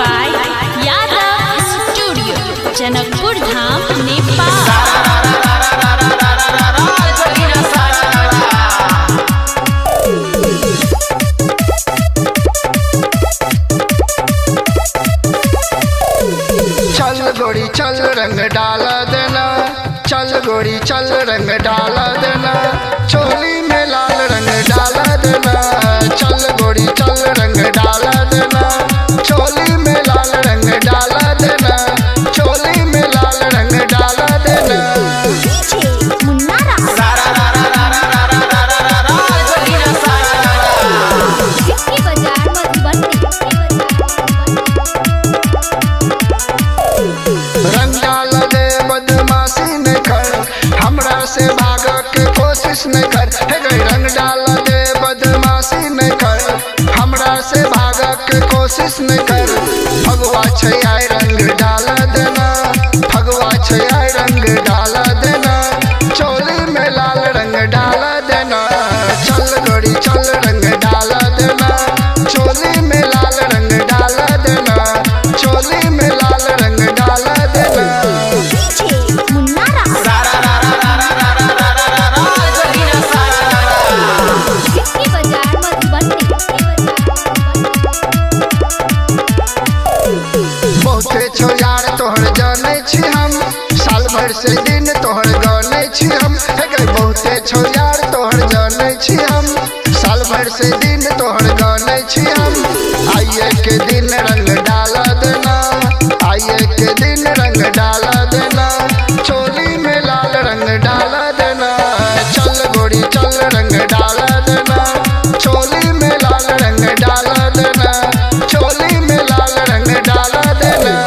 By Yadav studio, Janakpur Dham, Nepal. चल गोरी चल रंग डाला देना, चल गोरी चल रंग डाला देना, चोली में लाल रंग डाला देना। चल गोरी चल रंग डाला देना, चोली में लाल रंग डाला देना, चोली में लाल रंग डाला देना। रंग डाल दे बदमाशी न कर, हमरा से भागो के कोशिश न कर। हे गई रंग डाल दे बदमाशी न कर, हमरा से भागो के कोशिश न कर। भगवा छैया रंग डाला देना, भगवा छैया रंग डाला देना, चोली में लाल रंग डाला देना। चल गोरी चल रंग डाला देना, चोली में लाल रंग डाला देना, चोली में लाल रंग डाला देना। बहुते छो यार तोहर जाने छी हम, साल भर से दिन तोहर गाने छी हम। हे गई बहुते छो यार तोहर जाने छी हम, साल भर से दिन तोहर गाने छी हम। आइए के दिन रंग डाला देना, आइए के दिन रंग डाला देना, चोली में लाल रंग डाला देना। चल गोरी चल रंग डाला देना, चोली में लाल रंग डाला देना, चोली में लाल रंग डाला देना।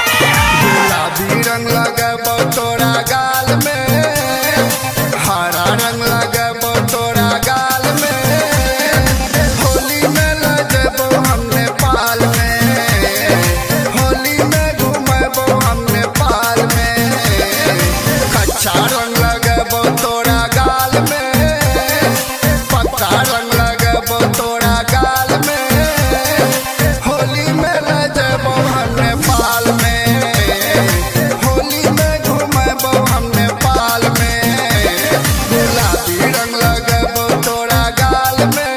गुलाबी रंग लगाबो तोरा गाल में, हरा रंग लगाबो तोरा गाल में, होली में लगबो हम नेपाल में, होली में घुमबो हम नेपाल में। कच्चा रंग लगबो तोरा गाल में, पक्का रंग लगबो तोरा गाल में, होली में लगबो हम नेपाल में, होली में घुमबो हम नेपाल में। गुलाबी रंग लगबो तोरा गाल में,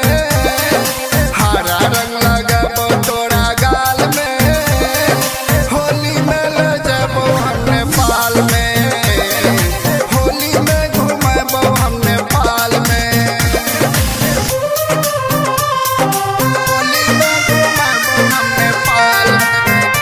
हरा रंग लगबो तोरा गाल में, होली में लगबो हम नेपाल में, होली में घुमबो हम नेपाल में, होली में घुमबो हम नेपाल में।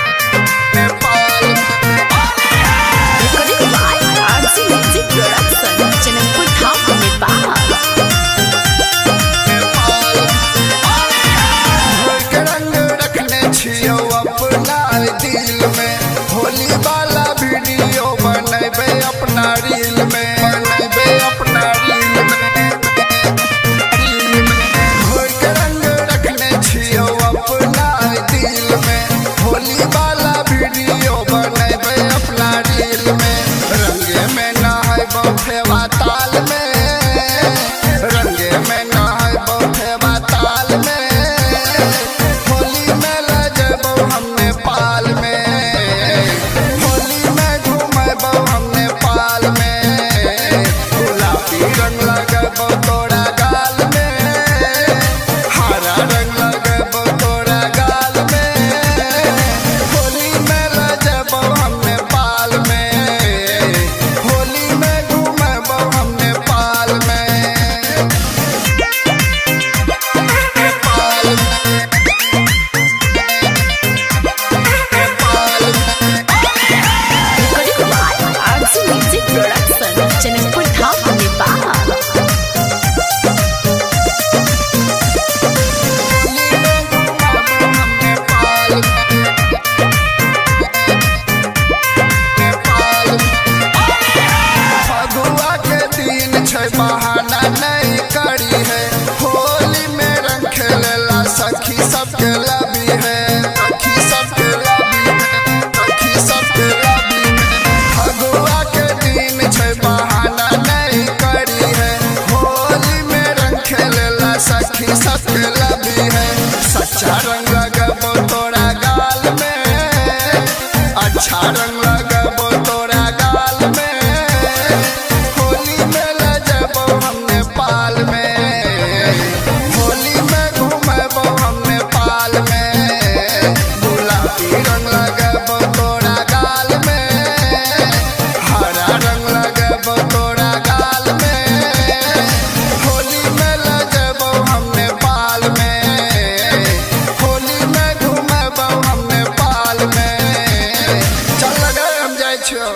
गुलाबी रंग लगबो तोरा गाल में, हरा रंग लगबो तोरा गाल में, होली में लगबो हम नेपाल में, होली में घूमबो हम नेपाल में। चल लगे हम जाइ छियो।